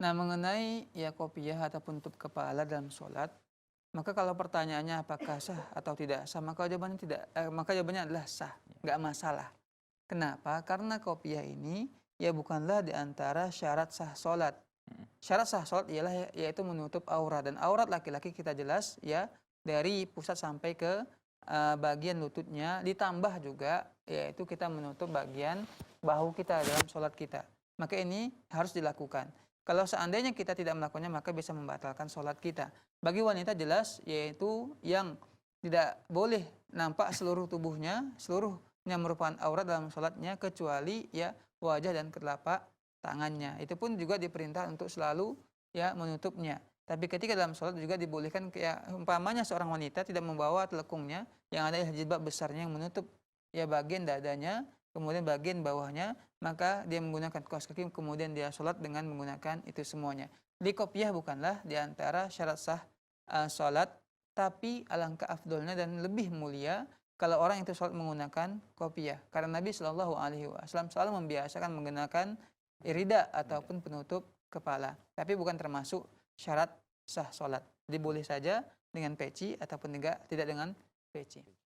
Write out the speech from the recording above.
Nah, mengenai ya kopiah ataupun tutup kepala dalam sholat, maka kalau pertanyaannya apakah sah atau tidak sah, maka jawabannya tidak, maka jawabannya adalah sah, nggak masalah. Kenapa? Karena kopiah ini ya bukanlah di antara syarat sah sholat. Mhm. Syarat sah sholat ialah yaitu menutup aurat, dan aurat laki-laki kita jelas ya dari pusat sampai ke bagian lututnya, ditambah juga yaitu kita menutup bagian bahu kita dalam sholat kita. Maka ini harus dilakukan. Kalau seandainya kita tidak melakukannya, maka bisa membatalkan sholat kita. Bagi wanita jelas yaitu yang tidak boleh nampak seluruh tubuhnya, seluruhnya merupakan aurat dalam sholatnya, kecuali ya wajah dan telapak tangannya. Itu pun juga diperintah untuk selalu ya menutupnya. Tapi ketika dalam sholat juga dibolehkan, kayak umpamanya seorang wanita tidak membawa telekungnya, yang ada jilbab besarnya yang menutup ya bagian dadanya, kemudian bagian bawahnya, maka dia menggunakan kaos kaki, kemudian dia sholat dengan menggunakan itu semuanya. Di kopiah bukanlah di antara syarat sah sholat, tapi alangkah afdolnya dan lebih mulia kalau orang itu sholat menggunakan kopiah. Karena Nabi Shallallahu Alaihi Wasallam selalu membiasakan menggunakan irida ataupun penutup kepala, tapi bukan termasuk syarat sah sholat. Jadi boleh saja dengan peci ataupun tidak dengan peci.